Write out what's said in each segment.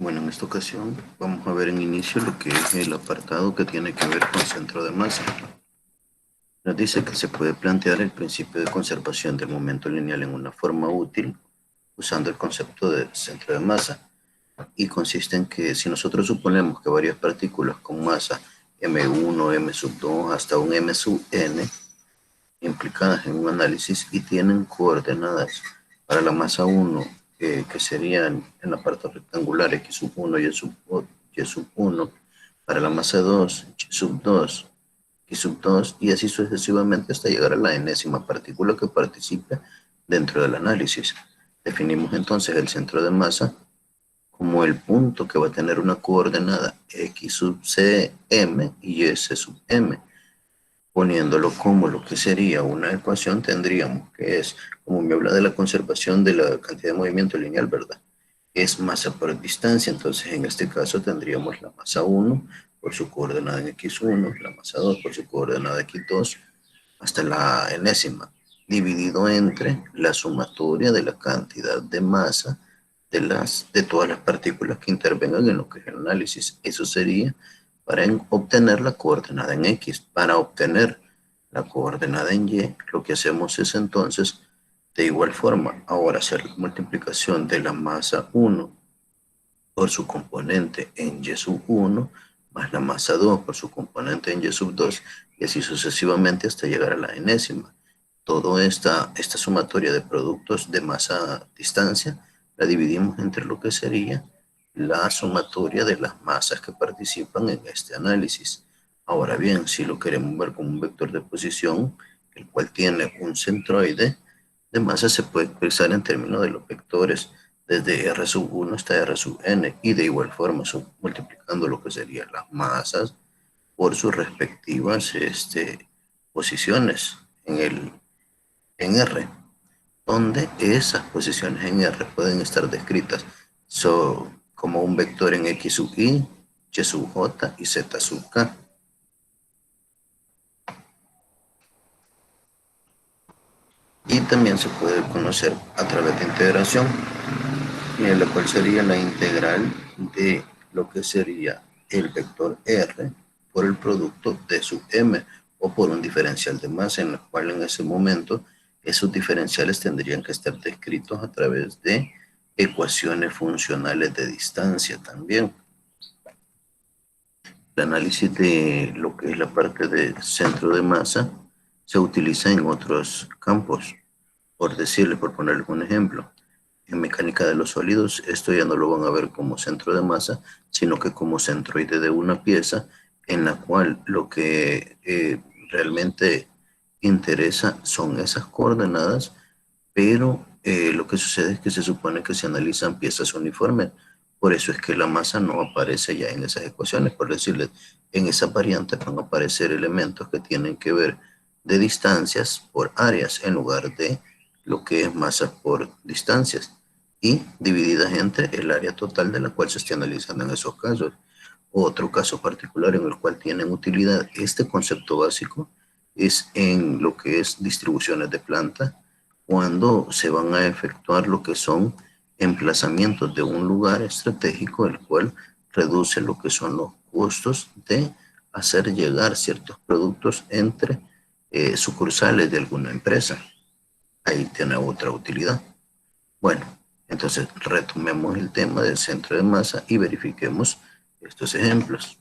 Bueno, en esta ocasión vamos a ver en inicio lo que es el apartado que tiene que ver con centro de masa. Nos dice que se puede plantear el principio de conservación del momento lineal en una forma útil usando el concepto de centro de masa, y consiste en que si nosotros suponemos que varias partículas con masa M1, M sub 2 hasta un M sub n implicadas en un análisis y tienen coordenadas para la masa 1, que serían en la parte rectangular X sub 1 y sub 1, para la masa 2, Y sub 2, Y sub 2, y así sucesivamente hasta llegar a la enésima partícula que participe dentro del análisis. Definimos entonces el centro de masa como el punto que va a tener una coordenada X sub C, M y S sub M. Poniéndolo como lo que sería una ecuación, tendríamos que es, como me habla de la conservación de la cantidad de movimiento lineal, ¿verdad? Es masa por distancia, entonces en este caso tendríamos la masa 1 por su coordenada en x1, la masa 2 por su coordenada x2, hasta la enésima, dividido entre la sumatoria de la cantidad de masa de todas las partículas que intervengan en lo que es el análisis. Eso sería para obtener la coordenada en X. Para obtener la coordenada en Y, lo que hacemos es entonces, de igual forma, ahora hacer la multiplicación de la masa 1 por su componente en Y sub 1, más la masa 2 por su componente en Y sub 2, y así sucesivamente hasta llegar a la enésima. Toda esta sumatoria de productos de masa-distancia la dividimos entre lo que sería la sumatoria de las masas que participan en este análisis. Ahora bien, si lo queremos ver como un vector de posición, el cual tiene un centroide de masa, se puede expresar en términos de los vectores desde R sub 1 hasta R sub n, y de igual forma multiplicando lo que serían las masas por sus respectivas posiciones en R, donde esas posiciones en R pueden estar descritas como un vector en X sub Y, Y sub J y Z sub K. Y también se puede conocer a través de integración, la cual sería la integral de lo que sería el vector R por el producto de sub M, o por un diferencial de masa, en el cual en ese momento esos diferenciales tendrían que estar descritos a través de ecuaciones funcionales de distancia también. El análisis de lo que es la parte de centro de masa se utiliza en otros campos, por ponerle un ejemplo. En mecánica de los sólidos, esto ya no lo van a ver como centro de masa, sino que como centroide de una pieza, en la cual lo que realmente interesa son esas coordenadas, pero lo que sucede es que se supone que se analizan piezas uniformes. Por eso es que la masa no aparece ya en esas ecuaciones. Por decirles, en esas variantes van a aparecer elementos que tienen que ver de distancias por áreas, en lugar de lo que es masa por distancias, y divididas entre el área total de la cual se esté analizando en esos casos. Otro caso particular en el cual tienen utilidad este concepto básico es en lo que es distribuciones de planta, cuando se van a efectuar lo que son emplazamientos de un lugar estratégico, el cual reduce lo que son los costos de hacer llegar ciertos productos entre sucursales de alguna empresa. Ahí tiene otra utilidad. Bueno, entonces retomemos el tema del centro de masa y verifiquemos estos ejemplos.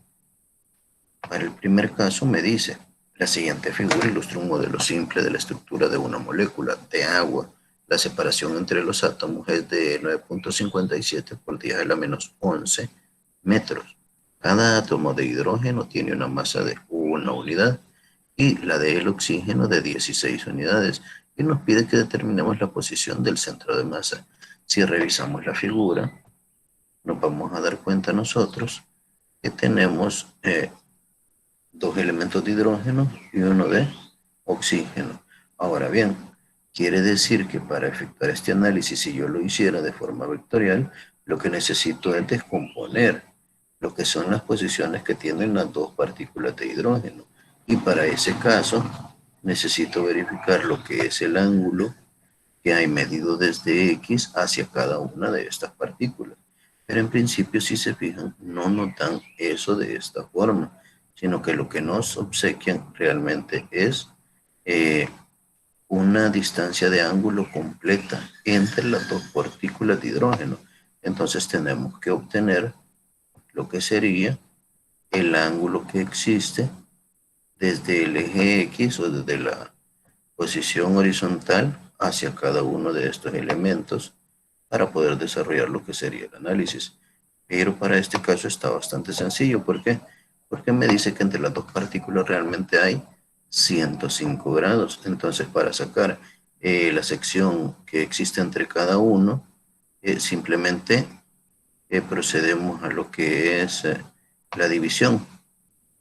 Para el primer caso me dice, la siguiente figura ilustra un modelo simple de la estructura de una molécula de agua. La separación entre los átomos es de 9.57 por 10 a la menos 11 metros. Cada átomo de hidrógeno tiene una masa de 1 unidad y la del oxígeno de 16 unidades. Y nos pide que determinemos la posición del centro de masa. Si revisamos la figura, nos vamos a dar cuenta nosotros que tenemos dos elementos de hidrógeno y uno de oxígeno. Ahora bien, quiere decir que para efectuar este análisis, si yo lo hiciera de forma vectorial, lo que necesito es descomponer lo que son las posiciones que tienen las dos partículas de hidrógeno. Y para ese caso, necesito verificar lo que es el ángulo que hay medido desde X hacia cada una de estas partículas. Pero en principio, si se fijan, no nos dan eso de esta forma, sino que lo que nos obsequian realmente es eh, una distancia de ángulo completa entre las dos partículas de hidrógeno. Entonces tenemos que obtener lo que sería el ángulo que existe desde el eje X o desde la posición horizontal hacia cada uno de estos elementos para poder desarrollar lo que sería el análisis. Pero para este caso está bastante sencillo. ¿Por qué? Porque me dice que entre las dos partículas realmente hay 105 grados. Entonces, para sacar la sección que existe entre cada uno, simplemente procedemos a lo que es la división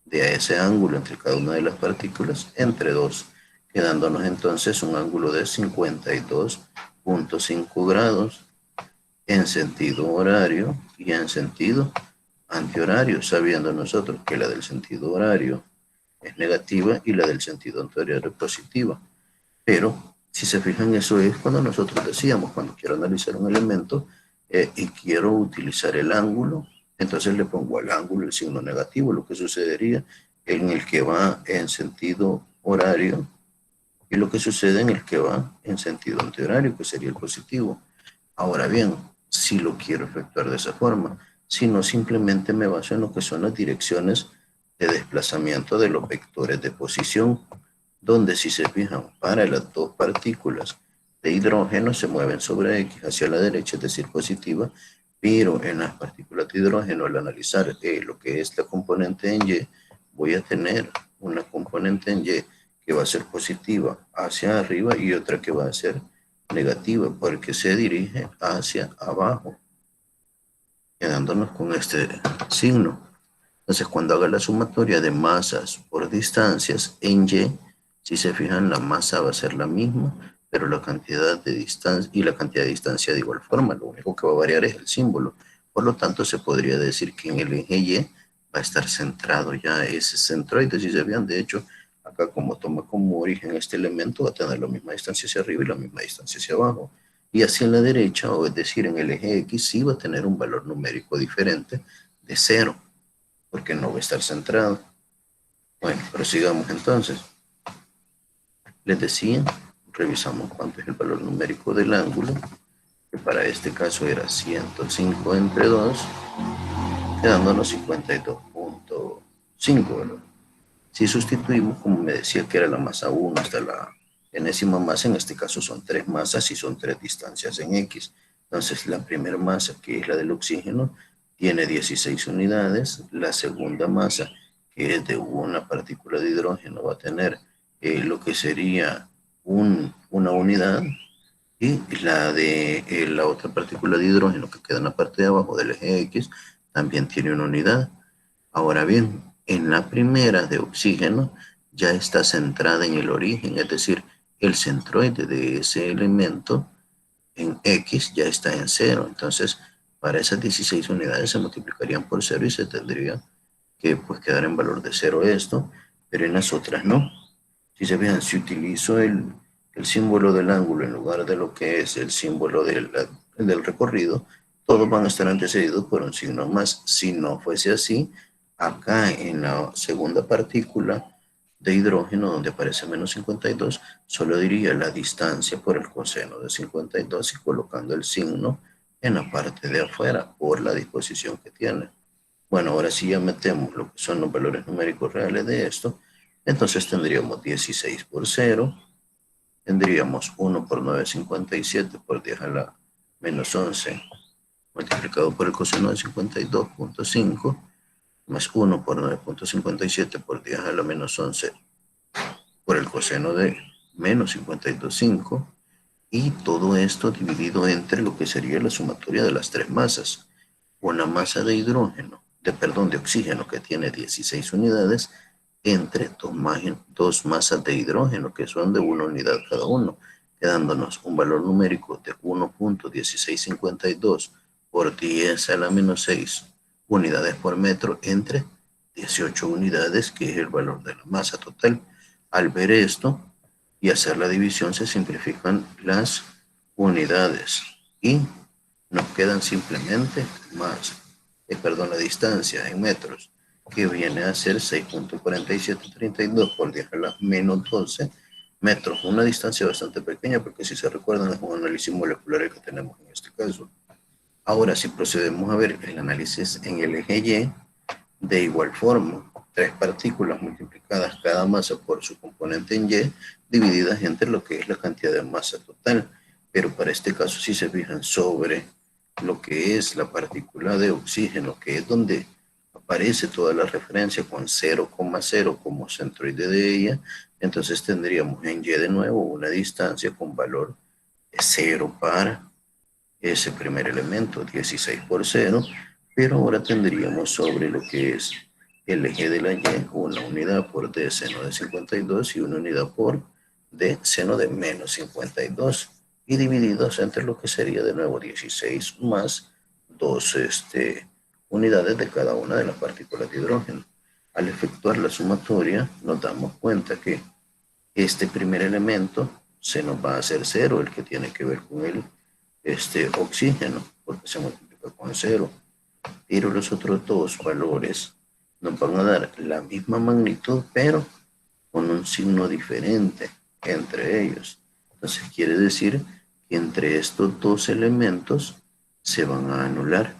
de ese ángulo entre cada una de las partículas entre 2, quedándonos entonces un ángulo de 52.5 grados en sentido horario y en sentido antihorario, sabiendo nosotros que la del sentido horario es negativa y la del sentido antihorario es positiva. Pero si se fijan, eso es cuando nosotros decíamos, cuando quiero analizar un elemento y quiero utilizar el ángulo, entonces le pongo al ángulo el signo negativo, lo que sucedería en el que va en sentido horario y lo que sucede en el que va en sentido antihorario, que sería el positivo. Ahora bien, si lo quiero efectuar de esa forma, si no, simplemente me baso en lo que son las direcciones de desplazamiento de los vectores de posición, donde si se fijan, para las dos partículas de hidrógeno se mueven sobre X hacia la derecha, es decir, positiva, pero en las partículas de hidrógeno, al analizar lo que es la componente en Y, voy a tener una componente en Y que va a ser positiva hacia arriba y otra que va a ser negativa porque se dirige hacia abajo, quedándonos con este signo. Entonces, cuando haga la sumatoria de masas por distancias en Y, si se fijan, la masa va a ser la misma, pero la cantidad de distancia y la cantidad de distancia de igual forma. Lo único que va a variar es el símbolo. Por lo tanto, se podría decir que en el eje Y va a estar centrado ya ese centroide. Si se fijan, de hecho, acá como toma como origen este elemento, va a tener la misma distancia hacia arriba y la misma distancia hacia abajo. Y hacia la derecha, o es decir, en el eje X, sí va a tener un valor numérico diferente de 0, porque no va a estar centrado. Bueno, prosigamos entonces. Les decía, revisamos cuánto es el valor numérico del ángulo, que para este caso era 105 entre 2, quedándonos 52.5, ¿verdad? Si sustituimos, como me decía que era la masa 1 hasta la enésima masa, en este caso son 3 masas y son 3 distancias en X. Entonces, la primera masa, que es la del oxígeno, tiene 16 unidades. La segunda masa, que es de una partícula de hidrógeno, va a tener lo que sería una unidad. Y la de la otra partícula de hidrógeno que queda en la parte de abajo del eje X también tiene una unidad. Ahora bien, en la primera de oxígeno ya está centrada en el origen, es decir, el centroide de ese elemento en X ya está en 0. Entonces, para esas 16 unidades se multiplicarían por 0 y se tendría que pues, quedar en valor de 0 esto, pero en las otras no. Si se fijan, si utilizo el símbolo del ángulo en lugar de lo que es el símbolo del recorrido, todos van a estar antecedidos por un signo más. Si no fuese así, acá en la segunda partícula de hidrógeno, donde aparece menos 52, solo diría la distancia por el coseno de 52 y colocando el signo en la parte de afuera por la disposición que tiene. Bueno, ahora sí ya metemos lo que son los valores numéricos reales de esto. Entonces tendríamos 16 por 0, tendríamos 1 por 9,57 por 10 a la menos 11, multiplicado por el coseno de 52.5, más 1 por 9.57 por 10 a la menos 11 por el coseno de menos 52.5, y todo esto dividido entre lo que sería la sumatoria de las tres masas. Una masa de hidrógeno, de oxígeno que tiene 16 unidades, entre dos masas de hidrógeno que son de una unidad cada uno, quedándonos un valor numérico de 1.1652 por 10 a la menos 6 unidades por metro entre 18 unidades, que es el valor de la masa total. Al ver esto y hacer la división se simplifican las unidades y nos quedan simplemente la distancia en metros, que viene a ser 6.4732 por 10 a la menos 12 metros. Una distancia bastante pequeña, porque si se recuerdan es un análisis molecular el que tenemos en este caso. Ahora, si procedemos a ver el análisis en el eje Y, de igual forma, 3 partículas multiplicadas cada masa por su componente en Y, divididas entre lo que es la cantidad de masa total. Pero para este caso, si se fijan sobre lo que es la partícula de oxígeno, que es donde aparece toda la referencia con 0,0 como centroide de ella, entonces tendríamos en Y de nuevo una distancia con valor de 0 para ese primer elemento, 16 por 0, pero ahora tendríamos sobre lo que es el eje de la Y una unidad por D seno de 52 y una unidad por D seno de menos 52 y divididos entre lo que sería de nuevo 16 más 2 unidades de cada una de las partículas de hidrógeno. Al efectuar la sumatoria nos damos cuenta que este primer elemento se nos va a hacer 0, el que tiene que ver con el oxígeno, porque se multiplica con 0, pero los otros dos valores nos van a dar la misma magnitud, pero con un signo diferente entre ellos. Entonces quiere decir que entre estos dos elementos se van a anular.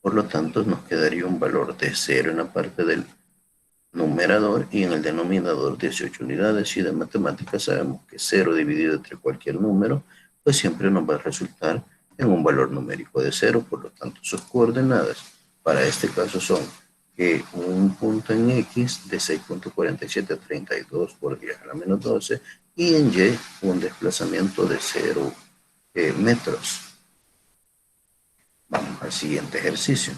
Por lo tanto, nos quedaría un valor de 0 en la parte del numerador y en el denominador 18 unidades. Y de matemáticas sabemos que 0 dividido entre cualquier número pues siempre nos va a resultar en un valor numérico de 0, por lo tanto sus coordenadas para este caso son que un punto en X de 6.4732 por 10 a la menos 12 y en Y un desplazamiento de 0 metros. Vamos al siguiente ejercicio.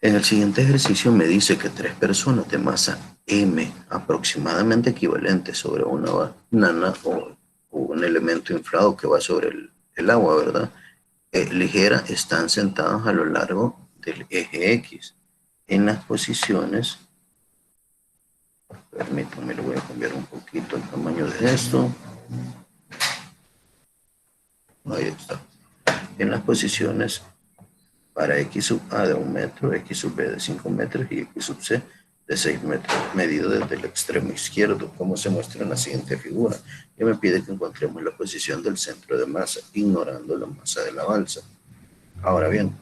En el siguiente ejercicio me dice que 3 personas de masa M aproximadamente equivalente sobre una banana o un elemento inflado que va sobre el agua, ¿verdad? Ligera, están sentados a lo largo del eje X en las posiciones, permítanme, le voy a cambiar un poquito el tamaño de esto, ahí está, en las posiciones para X sub A de 1 metro, X sub B de 5 metros y X sub C de 6 metros, medido desde el extremo izquierdo, como se muestra en la siguiente figura, que me pide que encontremos la posición del centro de masa, ignorando la masa de la balsa. Ahora bien,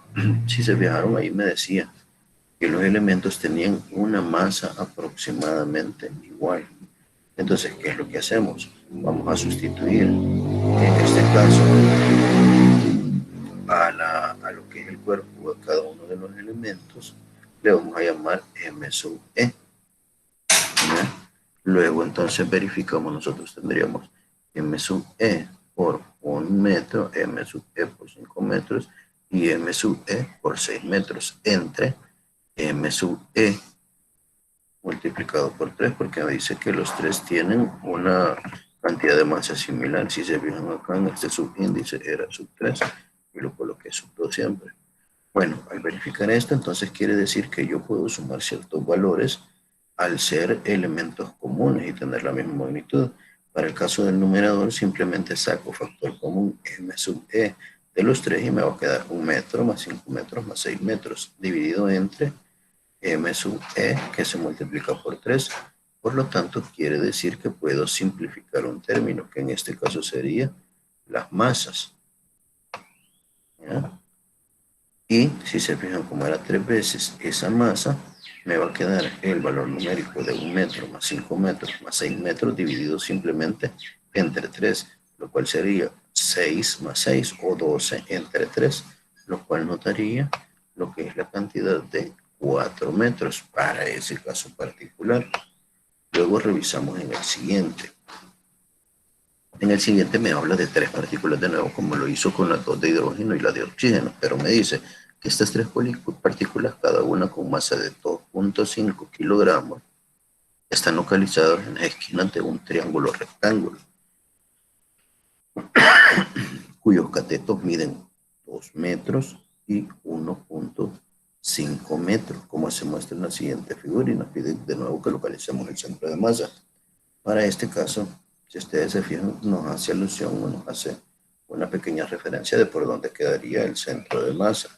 si se fijaron ahí me decía que los elementos tenían una masa aproximadamente igual. Entonces, ¿qué es lo que hacemos? Vamos a sustituir, en este caso, a lo que es el cuerpo de cada uno de los elementos, le vamos a llamar M sub E. ¿Ya? Luego entonces verificamos, nosotros tendríamos M sub E por 1 metro, M sub E por 5 metros y M sub E por 6 metros entre M sub E multiplicado por 3, porque me dice que los tres tienen una cantidad de masa similar. Si se fijan acá en este subíndice era sub 3 y lo coloqué sub 2 siempre. Bueno, al verificar esto, entonces quiere decir que yo puedo sumar ciertos valores al ser elementos comunes y tener la misma magnitud. Para el caso del numerador, simplemente saco factor común M sub E de los tres y me va a quedar 1 metro más 5 metros más 6 metros dividido entre M sub E, que se multiplica por 3. Por lo tanto, quiere decir que puedo simplificar un término, que en este caso sería las masas. ¿Ya? Y si se fijan, como era 3 veces esa masa, me va a quedar el valor numérico de 1 metro más 5 metros más 6 metros dividido simplemente entre 3, lo cual sería 6 más 6 o 12 entre 3, lo cual nos daría lo que es la cantidad de 4 metros para ese caso particular. Luego revisamos en el siguiente. En el siguiente me habla de 3 partículas de nuevo, como lo hizo con las 2 de hidrógeno y la de oxígeno, pero me dice que estas 3 partículas, cada una con masa de 2.5 kilogramos, están localizadas en las esquinas de un triángulo rectángulo, cuyos catetos miden 2 metros y 1.5 metros, como se muestra en la siguiente figura, y nos pide de nuevo que localicemos el centro de masa. Para este caso, si ustedes se fijan, nos hace alusión o nos hace una pequeña referencia de por dónde quedaría el centro de masa.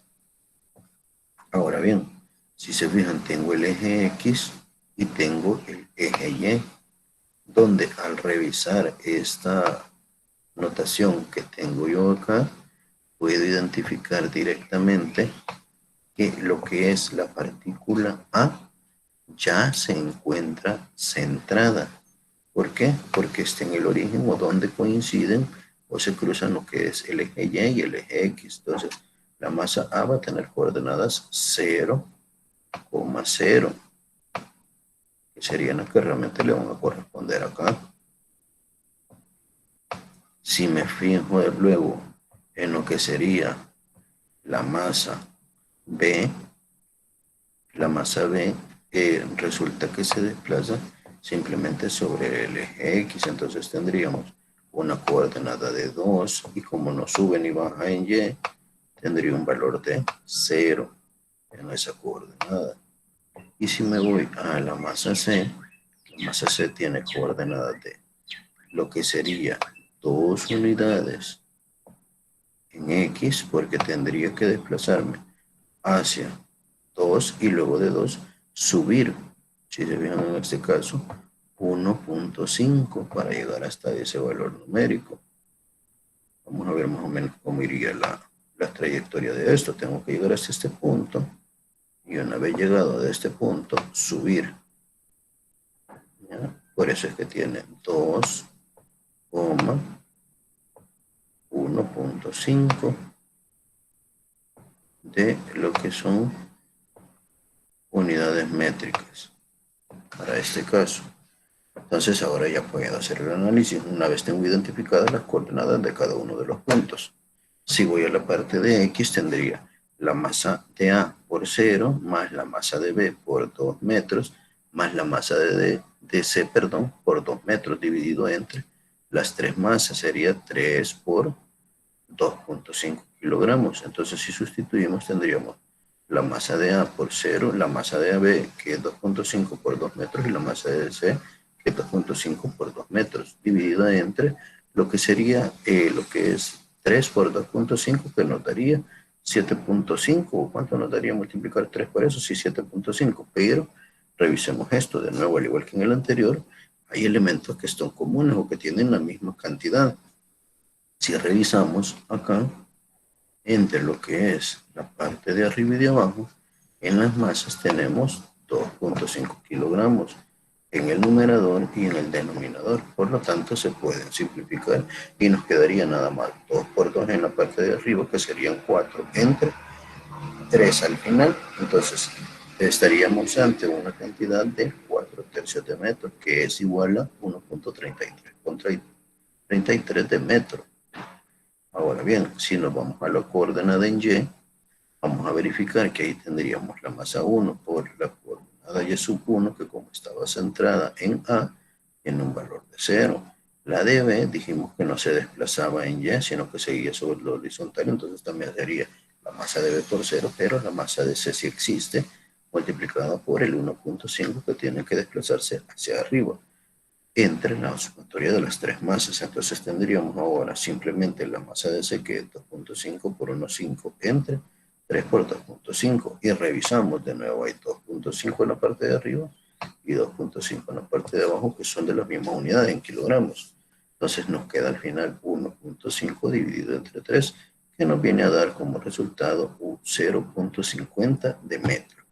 Ahora bien, si se fijan, tengo el eje X y tengo el eje Y, donde al revisar esta notación que tengo yo acá, puedo identificar directamente que lo que es la partícula A ya se encuentra centrada. ¿Por qué? Porque está en el origen o donde coinciden o se cruzan lo que es el eje Y y el eje X. Entonces, la masa A va a tener coordenadas 0, 0, que serían las que realmente le van a corresponder acá. Si me fijo luego en lo que sería la masa B, resulta que se desplaza simplemente sobre el eje X, entonces tendríamos una coordenada de 2 y como no sube ni baja en Y, tendría un valor de 0 en esa coordenada. Y si me voy a la masa C tiene coordenadas de lo que sería 2 unidades en X, porque tendría que desplazarme hacia 2 y luego de 2 subir, si se fijan en este caso, 1.5 para llegar hasta ese valor numérico. Vamos a ver más o menos cómo iría la trayectoria de esto. Tengo que llegar hasta este punto y una vez llegado a este punto, subir. ¿Ya? Por eso es que tiene 2,1.5 de lo que son unidades métricas para este caso. Entonces ahora ya puedo hacer el análisis una vez tengo identificadas las coordenadas de cada uno de los puntos. Si voy a la parte de X tendría la masa de A por 0 más la masa de B por 2 metros más la masa de C, por 2 metros dividido entre las tres masas. Sería 3 por 2.5 kilogramos. Entonces si sustituimos tendríamos la masa de A por 0, la masa de AB que es 2.5 por 2 metros y la masa de C que es 2.5 por 2 metros dividida entre lo que sería lo que es 3 por 2.5 que nos daría 7.5, o cuánto nos daría multiplicar 3 por eso, sí 7.5, pero revisemos esto de nuevo, al igual que en el anterior, hay elementos que son comunes o que tienen la misma cantidad. Si revisamos acá, entre lo que es la parte de arriba y de abajo, en las masas tenemos 2.5 kilogramos en el numerador y en el denominador. Por lo tanto, se pueden simplificar y nos quedaría nada más 2 por 2 en la parte de arriba, que serían 4 entre 3 al final. Entonces, estaríamos ante una cantidad de 4 tercios de metro, que es igual a 1.33 de metro. Ahora bien, si nos vamos a la coordenada en Y, vamos a verificar que ahí tendríamos la masa 1 por la coordenada Y sub 1, que como estaba centrada en A, tiene un valor de 0. La de B dijimos que no se desplazaba en Y, sino que seguía sobre lo horizontal, entonces también sería la masa de B por 0, pero la masa de C sí existe, multiplicada por el 1.5 que tiene que desplazarse hacia arriba entre la sumatoria de las tres masas. Entonces tendríamos ahora simplemente la masa de C, que es 2.5 por 1.5 entre 3 por 2.5, y revisamos de nuevo, hay 2.5 en la parte de arriba y 2.5 en la parte de abajo, que son de las mismas unidades en kilogramos. Entonces nos queda al final 1.5 dividido entre 3, que nos viene a dar como resultado un 0.50 de metro.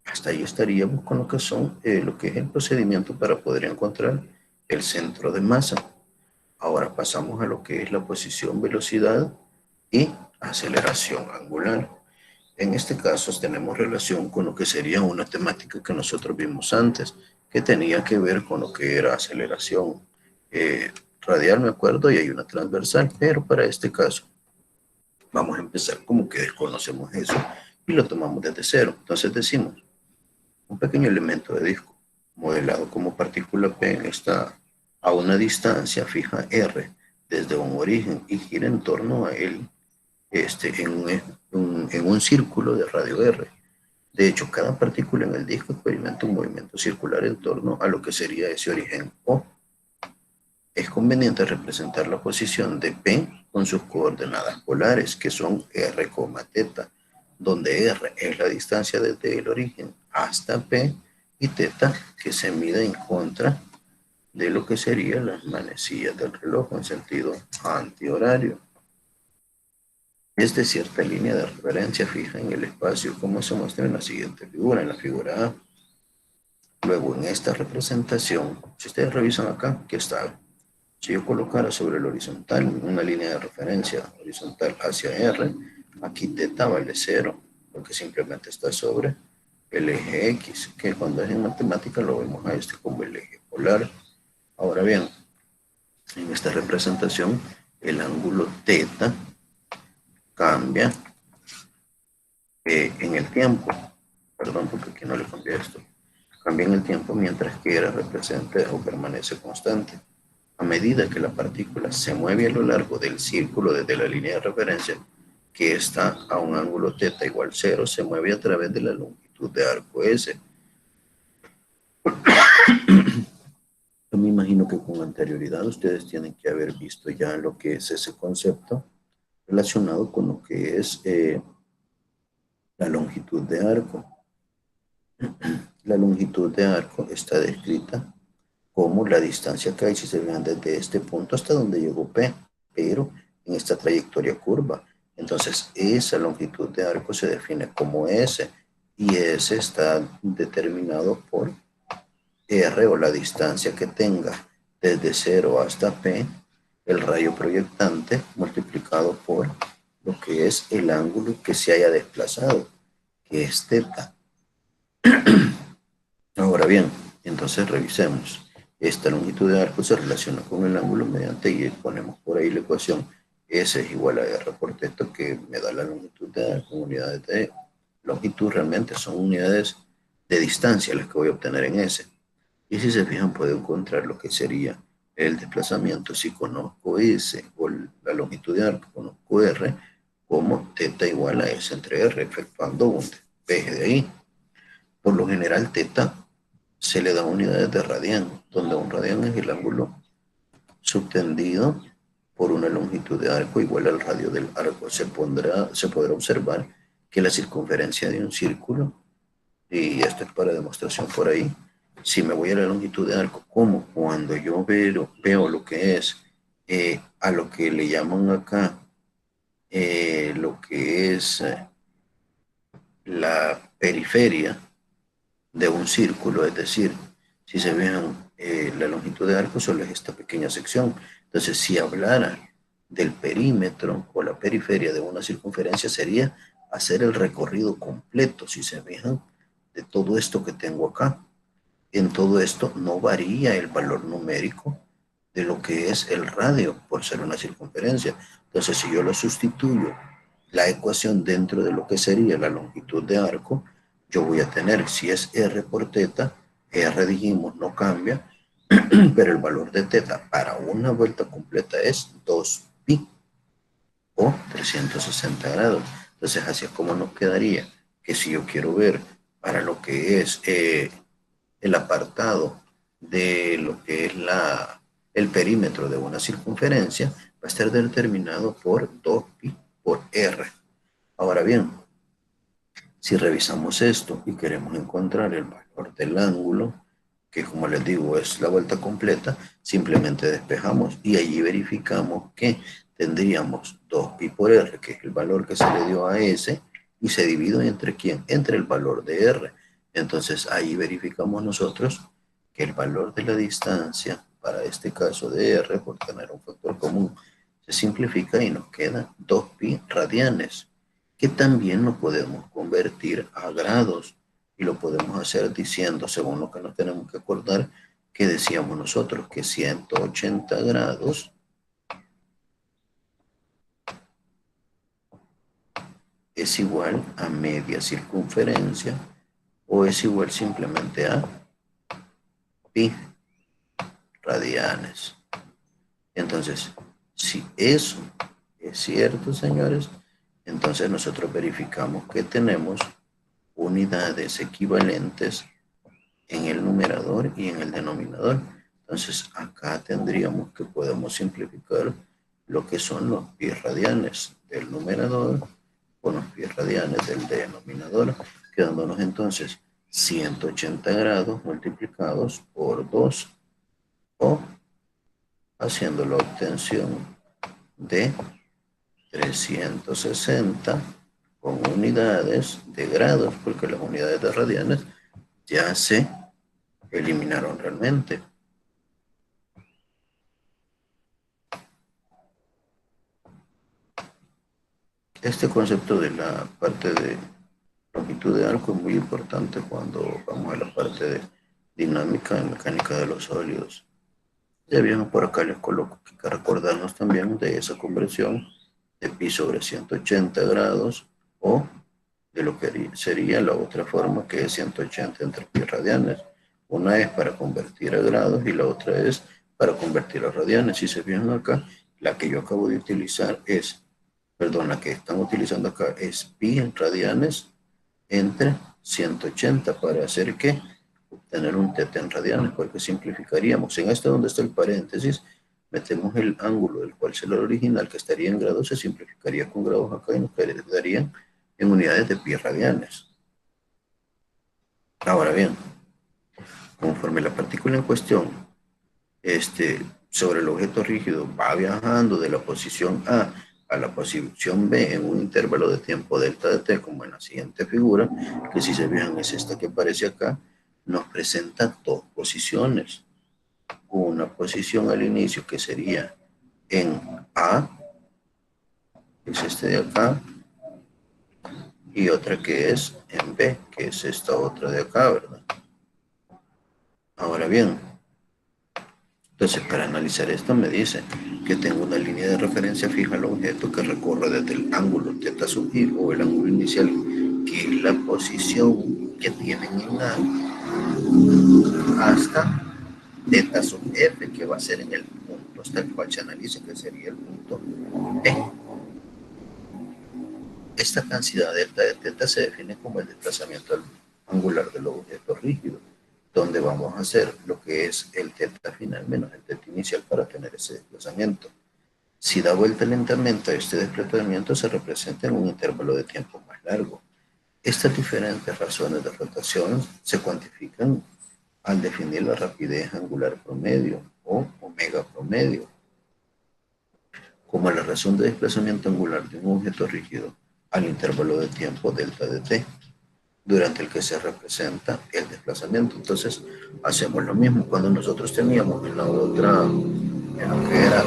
Hasta ahí estaríamos con lo que son lo que es el procedimiento para poder encontrar el centro de masa. Ahora pasamos a lo que es la posición, velocidad y aceleración angular. En este caso tenemos relación con lo que sería una temática que nosotros vimos antes, que tenía que ver con lo que era aceleración radial, me acuerdo, y hay una transversal, pero para este caso vamos a empezar como que desconocemos eso y lo tomamos desde cero. Entonces decimos, un pequeño elemento de disco modelado como partícula P está a una distancia fija R desde un origen y gira en torno a él en un círculo de radio R. De hecho, cada partícula en el disco experimenta un movimiento circular en torno a lo que sería ese origen O. Es conveniente representar la posición de P con sus coordenadas polares, que son r, teta, donde r es la distancia desde el origen hasta P y teta que se mide en contra de lo que serían las manecillas del reloj en sentido antihorario. Es de cierta línea de referencia fija en el espacio, como se muestra en la siguiente figura, en la figura A. Luego, en esta representación, si ustedes revisan acá, que está, si yo colocara sobre el horizontal una línea de referencia horizontal hacia R, aquí teta vale 0, porque simplemente está sobre el eje X, que cuando es en matemática lo vemos a este como el eje polar. Ahora bien, en esta representación, el ángulo teta cambia en el tiempo. Perdón, porque aquí no le cambié esto. Cambia en el tiempo mientras que R representa o permanece constante. A medida que la partícula se mueve a lo largo del círculo desde la línea de referencia, que está a un ángulo teta igual 0, se mueve a través de la longitud de arco S. Yo me imagino que con anterioridad ustedes tienen que haber visto ya lo que es ese concepto relacionado con lo que es la longitud de arco. La longitud de arco está descrita como la distancia que hay, si se vean, desde este punto hasta donde llegó P, pero en esta trayectoria curva. Entonces, esa longitud de arco se define como S, y S está determinado por R, o la distancia que tenga desde 0 hasta P, el rayo proyectante multiplicado por lo que es el ángulo que se haya desplazado, que es teta. Ahora bien, entonces revisemos. Esta longitud de arco se relaciona con el ángulo mediante, y ponemos por ahí la ecuación S es igual a R por teta, que me da la longitud de arco en unidades de longitud. Realmente son unidades de distancia las que voy a obtener en S. Y si se fijan, puedo encontrar lo que sería el desplazamiento si conozco S, o la longitud de arco, conozco R, como teta igual a S entre R, efectuando un despeje de ahí. Por lo general, teta se le da unidades de radián, donde un radián es el ángulo subtendido por una longitud de arco igual al radio del arco. Se podrá observar que la circunferencia de un círculo, y esto es para demostración por ahí, si me voy a la longitud de arco, como cuando yo veo lo que es a lo que le llaman acá lo que es la periferia de un círculo, es decir, si se vean, la longitud de arco solo es esta pequeña sección. Entonces, si hablara del perímetro o la periferia de una circunferencia, sería hacer el recorrido completo, si se fijan, de todo esto que tengo acá. En todo esto no varía el valor numérico de lo que es el radio por ser una circunferencia. Entonces, si yo lo sustituyo la ecuación dentro de lo que sería la longitud de arco, yo voy a tener, si es R por teta, R dijimos no cambia, pero el valor de teta para una vuelta completa es 2pi o 360 grados. Entonces, así es como nos quedaría que si yo quiero ver para lo que es el apartado de lo que es el perímetro de una circunferencia, va a estar determinado por 2pi por R. Ahora bien, si revisamos esto y queremos encontrar el valor del ángulo, que como les digo es la vuelta completa, simplemente despejamos y allí verificamos que tendríamos 2pi por R, que es el valor que se le dio a S, y se divide entre ¿quién? Entre el valor de R. Entonces ahí verificamos nosotros que el valor de la distancia, para este caso de R, por tener un factor común, se simplifica y nos queda 2pi radianes, que también lo podemos convertir a grados, y lo podemos hacer diciendo, según lo que nos tenemos que acordar, que decíamos nosotros que 180 grados es igual a media circunferencia, o es igual simplemente a pi radianes. Entonces, si eso es cierto, señores, entonces nosotros verificamos que tenemos unidades equivalentes en el numerador y en el denominador. Entonces, acá tendríamos que podemos simplificar lo que son los pi radianes del numerador con los pi radianes del denominador, quedándonos entonces 180 grados multiplicados por 2 o haciendo la obtención de 360 con unidades de grados, porque las unidades de radianes ya se eliminaron realmente. Este concepto de la parte de longitud de arco es muy importante cuando vamos a la parte de dinámica y mecánica de los sólidos. Ya bien, por acá les coloco que recordarnos también de esa conversión de pi sobre 180 grados o de lo que sería la otra forma que es 180 entre pi radianes. Una es para convertir a grados y la otra es para convertir a radianes. Si se fijan acá, la que yo acabo de utilizar es, perdón, la que están utilizando acá es pi en radianes entre 180 para hacer que obtener un teta en radianes, porque simplificaríamos. En este donde está el paréntesis, metemos el ángulo del cual es el original, que estaría en grados, se simplificaría con grados acá y nos quedarían en unidades de pi radianes. Ahora bien, conforme la partícula en cuestión sobre el objeto rígido va viajando de la posición A la posición B en un intervalo de tiempo delta de t, como en la siguiente figura, que si se fijan es esta que aparece acá, nos presenta dos posiciones. Una posición al inicio que sería en A, que es este de acá, y otra que es en B, que es esta otra de acá, ¿verdad? Ahora bien, entonces para analizar esto me dice que tengo una línea de referencia fija al objeto que recorre desde el ángulo θ sub i o el ángulo inicial, que es la posición que tienen en A, hasta θ sub f, que va a ser en el punto hasta el cual se analice, que sería el punto B. Esta cantidad delta de θ se define como el desplazamiento angular del objeto rígido, donde vamos a hacer lo que es el θ final menos el θ inicial para tener ese desplazamiento. Si da vuelta lentamente, este desplazamiento se representa en un intervalo de tiempo más largo. Estas diferentes razones de rotación se cuantifican al definir la rapidez angular promedio o omega promedio, como la razón de desplazamiento angular de un objeto rígido al intervalo de tiempo delta de t, durante el que se representa el desplazamiento. Entonces, hacemos lo mismo cuando nosotros teníamos en la otra, en lo que era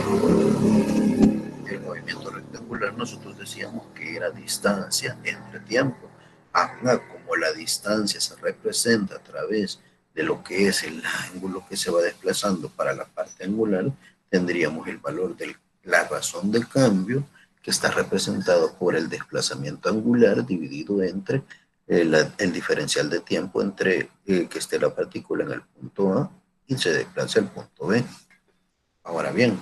el movimiento rectangular, nosotros decíamos que era distancia entre tiempo. Como la distancia se representa a través de lo que es el ángulo que se va desplazando para la parte angular, tendríamos el valor de la razón de cambio, que está representado por el desplazamiento angular dividido entre el diferencial de tiempo entre que esté la partícula en el punto A y se desplaza al punto B. Ahora bien,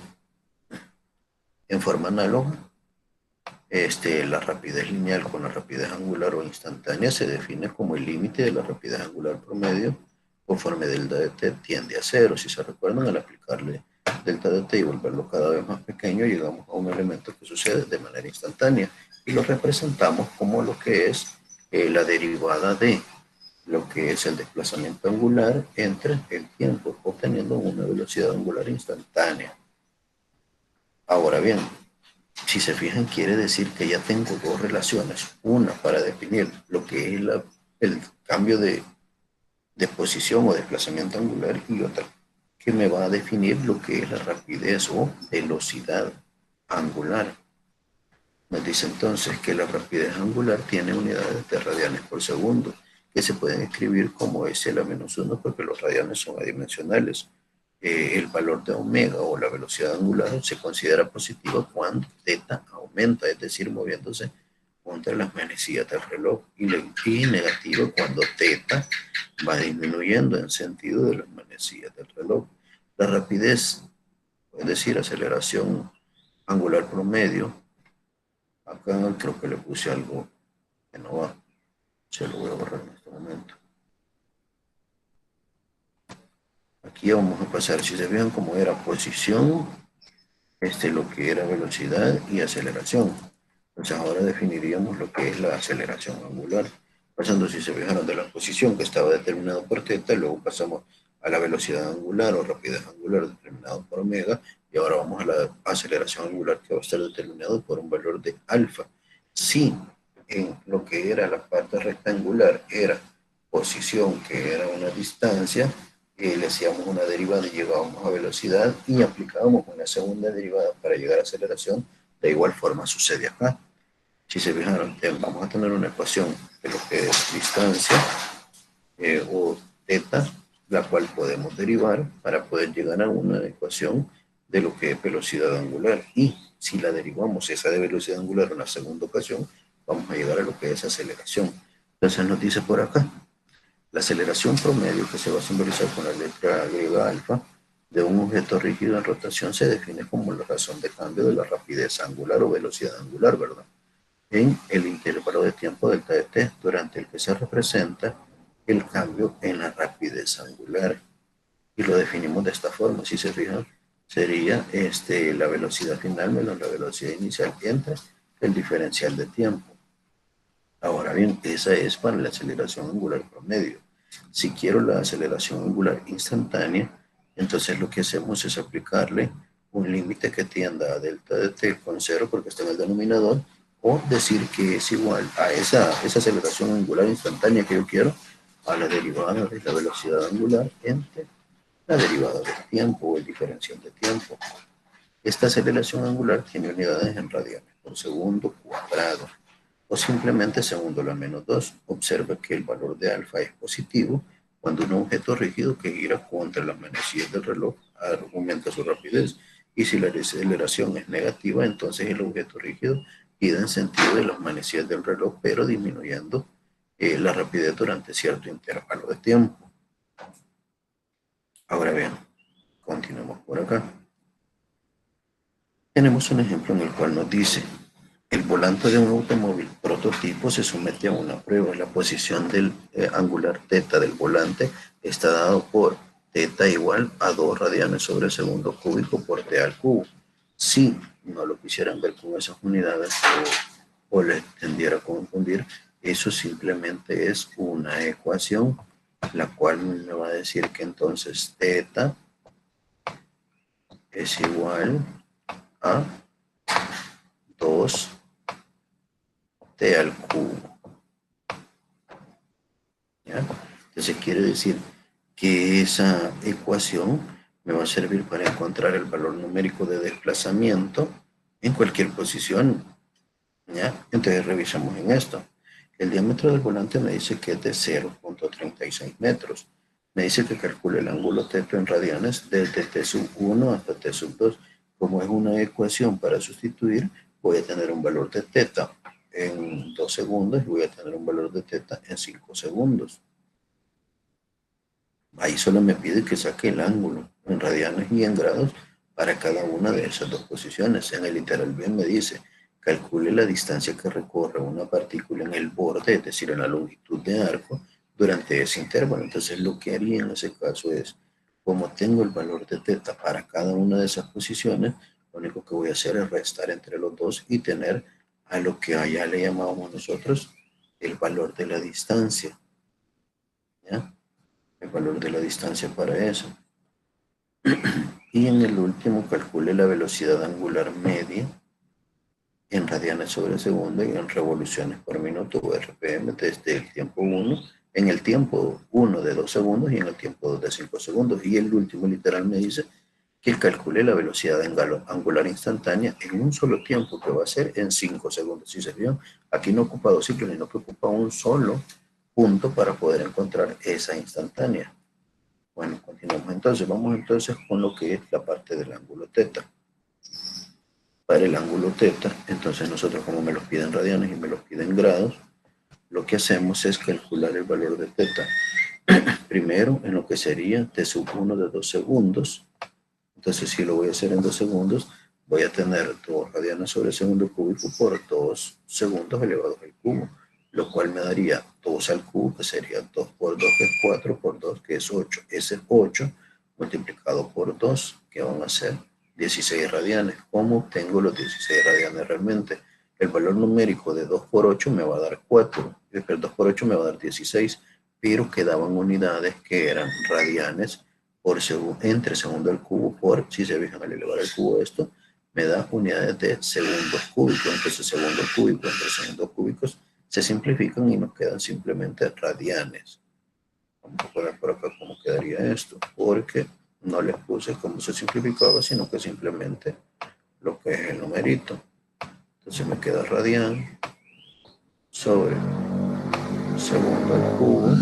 en forma análoga, la rapidez lineal con la rapidez angular o instantánea se define como el límite de la rapidez angular promedio conforme delta de t tiende a cero. Si se recuerdan, al aplicarle delta de t y volverlo cada vez más pequeño, llegamos a un elemento que sucede de manera instantánea y lo representamos como lo que es la derivada de lo que es el desplazamiento angular entre el tiempo, obteniendo una velocidad angular instantánea. Ahora bien, si se fijan, quiere decir que ya tengo dos relaciones. Una para definir lo que es el cambio de posición o desplazamiento angular y otra que me va a definir lo que es la rapidez o velocidad angular. Nos dice entonces que la rapidez angular tiene unidades de radianes por segundo, que se pueden escribir como S a la menos 1 porque los radianes son adimensionales. El valor de omega o la velocidad angular se considera positiva cuando θ aumenta, es decir, moviéndose contra las manecillas del reloj, y negativa cuando θ va disminuyendo en sentido de las manecillas del reloj. La rapidez, es decir, aceleración angular promedio, acá creo que le puse algo que no va, se lo voy a borrar en este momento. Aquí vamos a pasar, si se fijan como era posición lo que era velocidad y aceleración. Entonces ahora definiríamos lo que es la aceleración angular. Pasando, si se fijaron, de la posición que estaba determinado por θ, luego pasamos a la velocidad angular o rapidez angular determinado por omega, y ahora vamos a la aceleración angular que va a estar determinado por un valor de alfa. Si en lo que era la parte rectangular era posición, que era una distancia, le hacíamos una derivada y llegábamos a velocidad y aplicábamos una segunda derivada para llegar a aceleración. De igual forma sucede acá. Si se fijaron, vamos a tener una ecuación de lo que es distancia o θ, la cual podemos derivar para poder llegar a una ecuación de lo que es velocidad angular. Y si la derivamos esa de velocidad angular en la segunda ocasión, vamos a llegar a lo que es aceleración. Entonces nos dice por acá, la aceleración promedio, que se va a simbolizar con la letra griega alfa, de un objeto rígido en rotación se define como la razón de cambio de la rapidez angular o velocidad angular, ¿verdad? En el intervalo de tiempo delta de t, durante el que se representa el cambio en la rapidez angular. Y lo definimos de esta forma, si se fijan, sería la velocidad final menos la velocidad inicial entre el diferencial de tiempo. Ahora bien, esa es para la aceleración angular promedio. Si quiero la aceleración angular instantánea, entonces lo que hacemos es aplicarle un límite que tienda a delta de t con 0 porque está en el denominador, o decir que es igual a esa aceleración angular instantánea que yo quiero, a la derivada de la velocidad angular entre la derivada del tiempo o el diferencial de tiempo. Esta aceleración angular tiene unidades en radianes por segundo cuadrado o simplemente segundo a la menos 2. Observa que el valor de alfa es positivo cuando un objeto rígido que gira contra las manecillas del reloj aumenta su rapidez. Y si la aceleración es negativa, entonces el objeto rígido gira en sentido de las manecillas del reloj, pero disminuyendo la rapidez durante cierto intervalo de tiempo. Ahora bien, continuemos por acá. Tenemos un ejemplo en el cual nos dice: el volante de un automóvil prototipo se somete a una prueba. La posición del angular θ del volante está dado por θ igual a 2 radianes sobre el segundo cúbico por t al cubo. Si no lo quisieran ver con esas unidades o les tendiera a confundir, eso simplemente es una ecuación, la cual me va a decir que entonces θ es igual a 2 t al cubo. ¿Ya? Entonces quiere decir que esa ecuación me va a servir para encontrar el valor numérico de desplazamiento en cualquier posición. ¿Ya? Entonces revisamos en esto. El diámetro del volante me dice que es de 0.36 metros. Me dice que calcule el ángulo θ en radianes desde t sub 1 hasta t sub 2. Como es una ecuación para sustituir, voy a tener un valor de θ en 2 segundos y voy a tener un valor de θ en 5 segundos. Ahí solo me pide que saque el ángulo en radianes y en grados para cada una de esas dos posiciones. En el literal B me dice, calcule la distancia que recorre una partícula en el borde, es decir, en la longitud de arco, durante ese intervalo. Entonces lo que haría en ese caso es, como tengo el valor de θ para cada una de esas posiciones, lo único que voy a hacer es restar entre los dos y tener a lo que allá le llamamos nosotros el valor de la distancia. ¿Ya? El valor de la distancia para eso. Y en el último calcule la velocidad angular media en radianes sobre segundo y en revoluciones por minuto o RPM desde el tiempo 1, en el tiempo 1 de 2 segundos y en el tiempo 2 de 5 segundos. Y el último literal me dice que calcule la velocidad angular instantánea en un solo tiempo, que va a ser en 5 segundos. Si se fijan, aquí no ocupa dos ciclos, sino que ocupa un solo punto para poder encontrar esa instantánea. Bueno, continuamos entonces. Vamos entonces con lo que es la parte del ángulo θ. Para el ángulo θ, entonces nosotros, como me los piden radianes y me los piden grados, lo que hacemos es calcular el valor de θ. Primero en lo que sería t sub 1 de 2 segundos. Entonces si lo voy a hacer en 2 segundos, voy a tener 2 radianes sobre segundo cúbico por 2 segundos elevado al cubo, lo cual me daría 2 al cubo, que sería 2 por 2, que es 4, por 2, que es 8. Ese 8 multiplicado por 2, que van a ser 16 radianes. ¿Cómo obtengo los 16 radianes realmente? El valor numérico de 2 por 8 me va a dar 4. El 2 por 8 me va a dar 16, pero quedaban unidades que eran radianes por segundo, entre segundo al cubo por, si se fijan al elevar al cubo esto, me da unidades de segundos cúbicos. Entonces segundos cúbicos entre segundos cúbicos se simplifican y nos quedan simplemente radianes. Vamos a poner por acá cómo quedaría esto, porque no les puse cómo se simplificaba, sino que simplemente lo que es el numerito. Entonces me queda radian sobre segundo al cubo,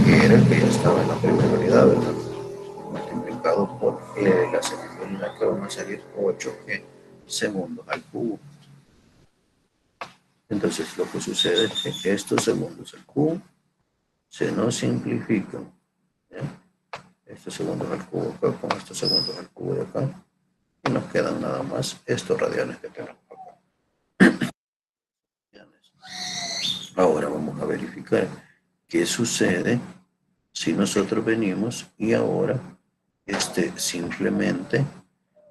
que era el que ya estaba en la primera unidad, ¿verdad? Multiplicado por la segunda unidad, que van a salir 8 segundos al cubo. Entonces lo que sucede es que estos segundos al cubo se nos simplifican. ¿Ya? Estos segundos al cubo acá con estos segundos al cubo de acá. Y nos quedan nada más estos radianes que tenemos acá. Ahora vamos a verificar qué sucede si nosotros venimos y ahora simplemente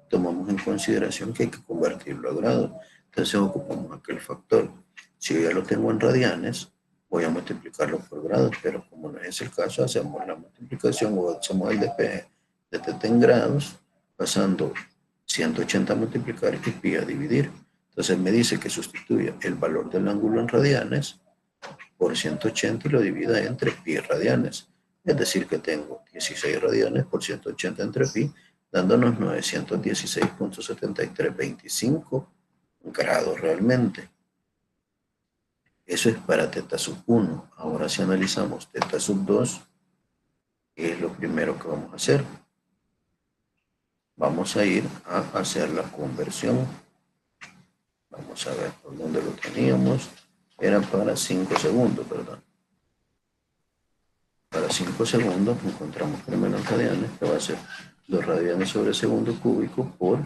tomamos en consideración que hay que convertirlo a grados. Entonces ocupamos aquel factor. Si yo ya lo tengo en radianes, voy a multiplicarlo por grados, pero como no es el caso, hacemos la multiplicación o hacemos el despeje de θ en grados, pasando 180 a multiplicar y pi a dividir. Entonces me dice que sustituya el valor del ángulo en radianes por 180 y lo divida entre pi radianes. Es decir, que tengo 16 radianes por 180 entre pi, dándonos 916.7325 grados realmente. Eso es para θ sub 1. Ahora si analizamos θ sub 2, ¿qué es lo primero que vamos a hacer? Vamos a ir a hacer la conversión. Vamos a ver por dónde lo teníamos. Era para 5 segundos, ¿verdad? Para 5 segundos encontramos primero en radianes, que va a ser 2 radianes sobre segundo cúbico por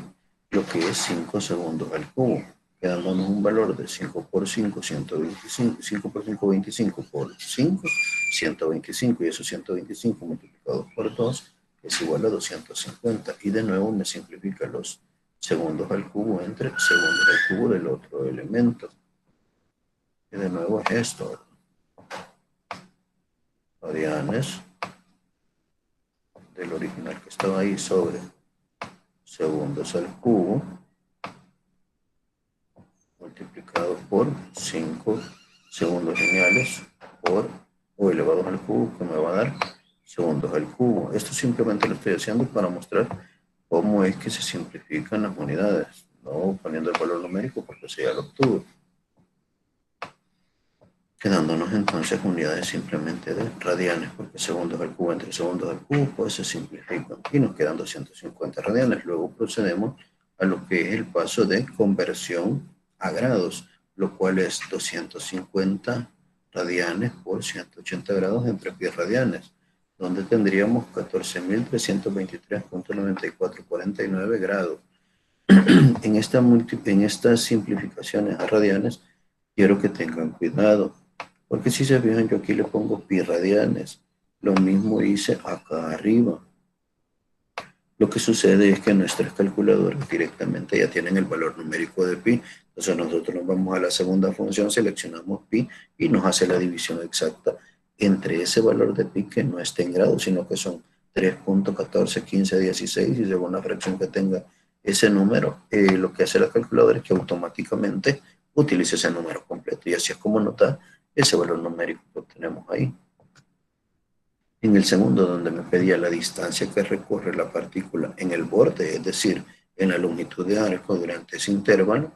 lo que es 5 segundos al cubo, quedándonos un valor de 5 por 5, 125, 5 por 5, 25 por 5, 125, y esos 125 multiplicados por 2 es igual a 250, y de nuevo me simplifica los segundos al cubo entre segundos al cubo del otro elemento. Y de nuevo es esto, ¿verdad? Radianes del original que estaba ahí sobre segundos al cubo multiplicado por 5 segundos lineales o elevados al cubo, que me va a dar segundos al cubo. Esto simplemente lo estoy haciendo para mostrar cómo es que se simplifican las unidades, no poniendo el valor numérico porque eso ya lo obtuve. Quedándonos entonces unidades simplemente de radianes, porque segundos al cubo entre segundos al cubo pues se simplifican y nos quedan 250 radianes. Luego procedemos a lo que es el paso de conversión a grados, lo cual es 250 radianes por 180 grados entre pi radianes, donde tendríamos 14.323.9449 grados. En estas simplificaciones a radianes, quiero que tengan cuidado, porque si se fijan, yo aquí le pongo pi radianes. Lo mismo hice acá arriba. Lo que sucede es que nuestras calculadoras directamente ya tienen el valor numérico de pi. Entonces nosotros nos vamos a la segunda función, seleccionamos pi y nos hace la división exacta entre ese valor de pi que no esté en grados, sino que son 3.141516, y según la fracción que tenga ese número, lo que hace la calculadora es que automáticamente utilice ese número completo, y así es como nota ese valor numérico que obtenemos ahí. En el segundo, donde me pedía la distancia que recorre la partícula en el borde, es decir, en la longitud de arco durante ese intervalo,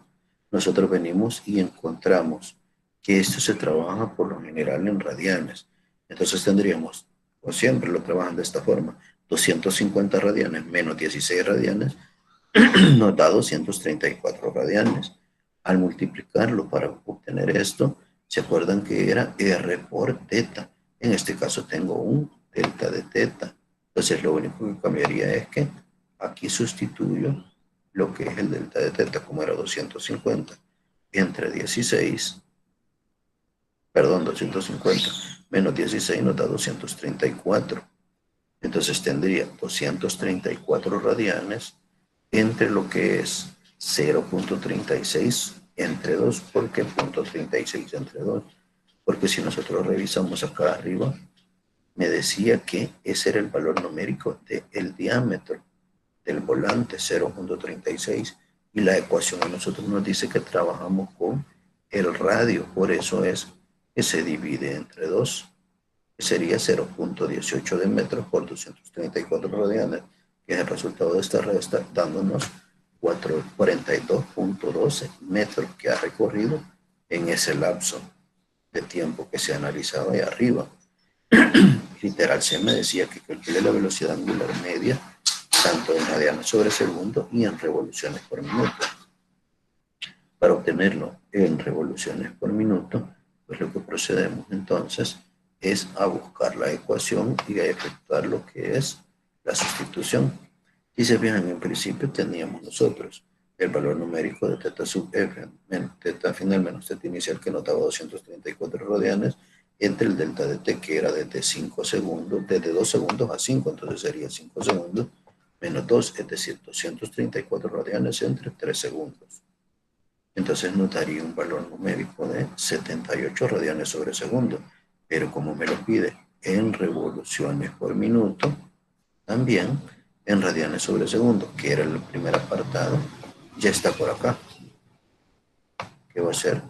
nosotros venimos y encontramos que esto se trabaja por lo general en radianes. Entonces tendríamos, o siempre lo trabajan de esta forma, 250 radianes menos 16 radianes nos da 234 radianes. Al multiplicarlo para obtener esto, ¿se acuerdan que era R por θ? En este caso tengo un delta de θ. Entonces lo único que cambiaría es que aquí sustituyo lo que es el delta de θ, como era 250 entre 16, perdón, 250 menos 16 nos da 234. Entonces tendría 234 radianes entre lo que es 0.36 entre 2. ¿Por qué 0.36 entre 2? Porque si nosotros revisamos acá arriba, me decía que ese era el valor numérico del diámetro del volante, 0.36, y la ecuación a nosotros nos dice que trabajamos con el radio, por eso es que se divide entre 2, que sería 0.18 de metros por 234 radianes, que es el resultado de esta resta, dándonos 42.12 metros que ha recorrido en ese lapso de tiempo que se analizaba ahí arriba. Literal, se me decía que calcule la velocidad angular media tanto en radianes sobre segundo y en revoluciones por minuto. Para obtenerlo en revoluciones por minuto, pues lo que procedemos entonces es a buscar la ecuación y a efectuar lo que es la sustitución. Si se fijan, en principio teníamos nosotros el valor numérico de teta sub f, teta final menos teta inicial, que nos daba 234 radianes, entre el delta de t, que era desde 5 segundos, desde 2 segundos a 5, entonces sería 5 segundos, menos 2, es decir, 234 radianes entre 3 segundos. Entonces nos daría un valor numérico de 78 radianes sobre segundo. Pero como me lo pide en revoluciones por minuto, también en radianes sobre segundo, que era el primer apartado, ya está por acá, que va a ser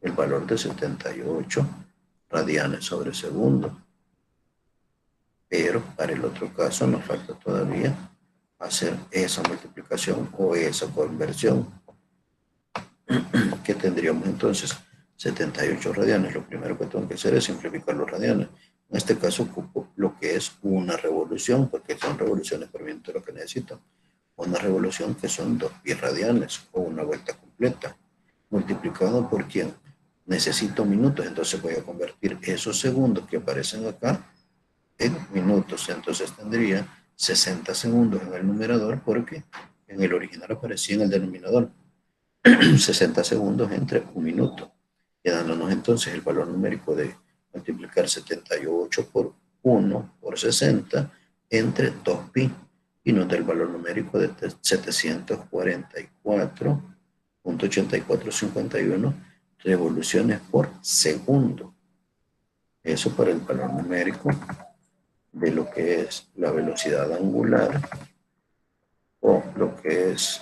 el valor de 78 radianes sobre segundo. Pero para el otro caso nos falta todavía hacer esa multiplicación o esa conversión, que tendríamos entonces 78 radianes. Lo primero que tengo que hacer es simplificar los radianes. En este caso ocupo lo que es una revolución, porque son revoluciones por minuto lo que necesito. Una revolución que son 2 pi radianes o una vuelta completa, multiplicado por quién. Necesito minutos, entonces voy a convertir esos segundos que aparecen acá en minutos. Entonces tendría 60 segundos en el numerador, porque en el original aparecía en el denominador 60 segundos entre un minuto, quedándonos entonces el valor numérico de multiplicar 78 por 1 por 60 entre 2pi, y nos da el valor numérico de 744.8451 revoluciones por segundo. Eso para el valor numérico de lo que es la velocidad angular, o lo que es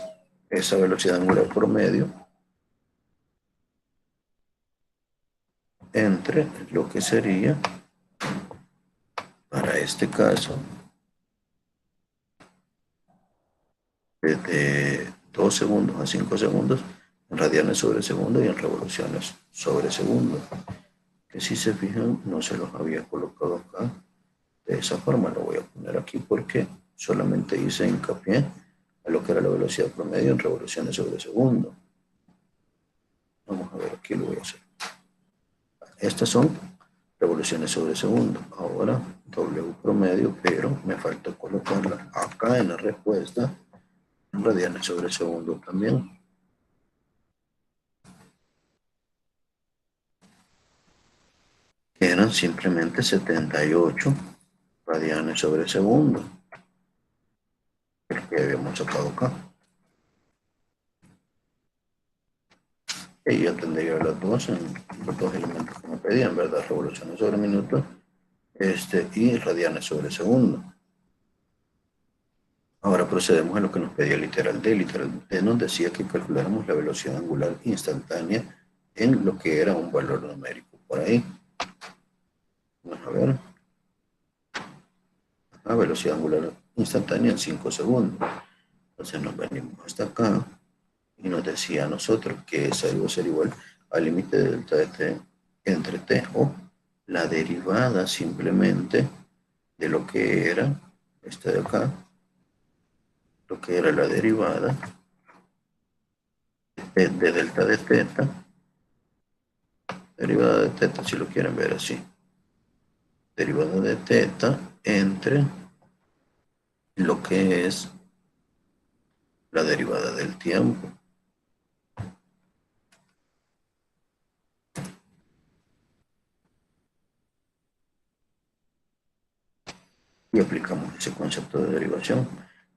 esa velocidad angular promedio entre lo que sería, para este caso, desde 2 segundos a 5 segundos, en radianes sobre segundo y en revoluciones sobre segundo. Que si se fijan, no se los había colocado acá. De esa forma lo voy a poner aquí porque solamente hice hincapié a lo que era la velocidad promedio en revoluciones sobre segundo. Vamos a ver, aquí lo voy a hacer. Estas son revoluciones sobre segundo. Ahora W promedio, pero me falta colocarla acá en la respuesta en radianes sobre segundo también. Eran simplemente 78 radianes sobre segundo, el que habíamos sacado acá. Y ya tendría las dos en los dos elementos que me pedían, ¿verdad? Revoluciones sobre minuto y radianes sobre segundo. Ahora procedemos a lo que nos pedía literal D. Literal D nos decía que calculáramos la velocidad angular instantánea en lo que era un valor numérico. Por ahí. Vamos a ver. La velocidad angular instantánea en 5 segundos. Entonces nos venimos hasta acá y nos decía a nosotros que esa iba a ser igual al límite de delta de t entre t, o la derivada simplemente de lo que era de acá, lo que era la derivada de delta de teta, derivada de teta si lo quieren ver así, derivada de teta entre lo que es la derivada del tiempo. Y aplicamos ese concepto de derivación.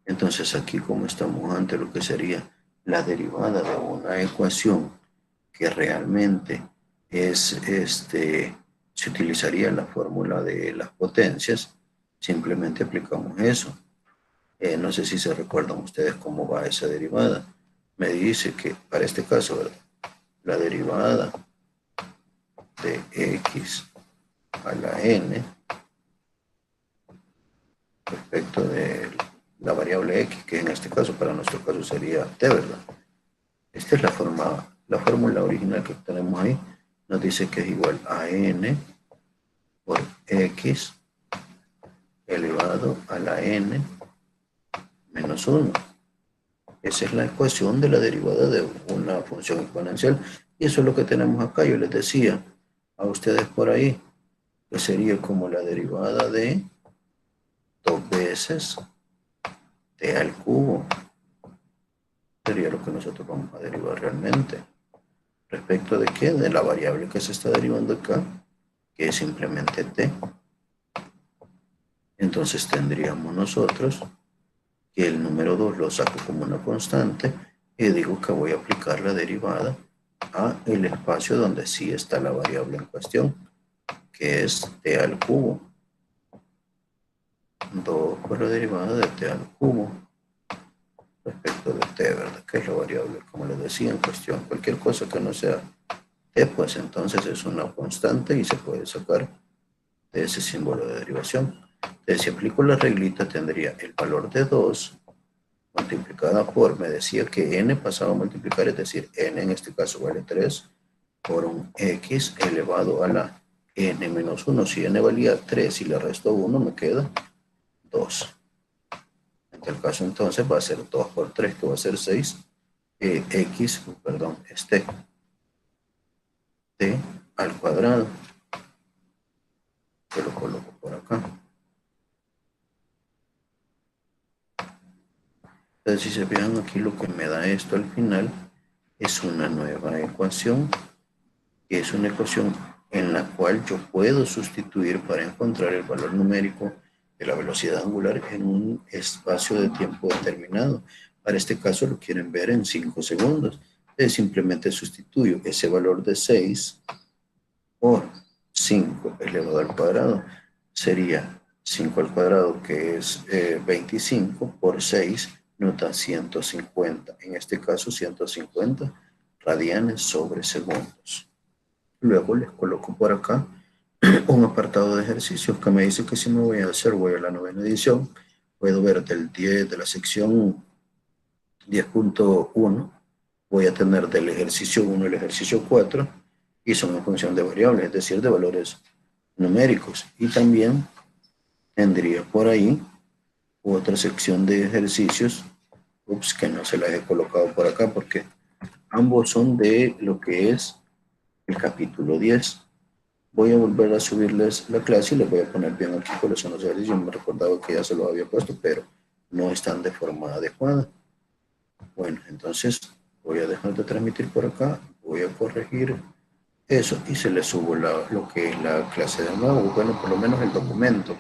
Entonces aquí como estamos ante lo que sería la derivada de una ecuación que realmente es, se utilizaría la fórmula de las potencias, simplemente aplicamos eso. No sé si se recuerdan ustedes cómo va esa derivada. Me dice que para este caso, ¿verdad? La derivada de x a la n respecto de la variable x, que en este caso, para nuestro caso sería t, ¿verdad? Esta es la fórmula original que tenemos ahí. Nos dice que es igual a n por x elevado a la n menos 1. Esa es la ecuación de la derivada de una función exponencial. Y eso es lo que tenemos acá. Yo les decía a ustedes por ahí que sería como la derivada de 2 veces t al cubo. Sería lo que nosotros vamos a derivar realmente. ¿Respecto de qué? De la variable que se está derivando acá, que es simplemente t. Entonces tendríamos nosotros que el número 2 lo saco como una constante y digo que voy a aplicar la derivada a el espacio donde sí está la variable en cuestión, que es t al cubo. 2 por la derivada de t al cubo respecto de t, ¿verdad? Que es la variable, como les decía, en cuestión. Cualquier cosa que no sea t, pues entonces es una constante y se puede sacar de ese símbolo de derivación. Entonces, si aplico la reglita, tendría el valor de 2 multiplicada por, me decía que n pasaba a multiplicar, es decir, n en este caso vale 3, por un x elevado a la n menos 1. Si n valía 3 y le resto 1, me queda 2. En tal caso, entonces, va a ser 2 por 3, que va a ser 6, t al cuadrado. Yo lo coloco por acá. Entonces, si se fijan aquí, lo que me da esto al final es una nueva ecuación, que es una ecuación en la cual yo puedo sustituir para encontrar el valor numérico de la velocidad angular en un espacio de tiempo determinado. Para este caso lo quieren ver en 5 segundos. Entonces simplemente sustituyo ese valor de 6 por 5 elevado al cuadrado. Sería 5 al cuadrado, que es 25, por 6 nos da 150. En este caso 150 radianes sobre segundos. Luego les coloco por acá un apartado de ejercicios que me dice que si me voy a hacer, voy a la 9ª edición, puedo ver del 10 de la sección 10.1, voy a tener del ejercicio 1 el ejercicio 4, y son en función de variables, es decir, de valores numéricos. Y también tendría por ahí otra sección de ejercicios, que no se las he colocado por acá porque ambos son de lo que es el capítulo 10. Voy a volver a subirles la clase y les voy a poner bien aquí cuáles son los ejercicios. Me recordaba que ya se los había puesto, pero no están de forma adecuada. Bueno, entonces voy a dejar de transmitir por acá, voy a corregir eso y se les subo lo que es la clase de nuevo, bueno, por lo menos el documento.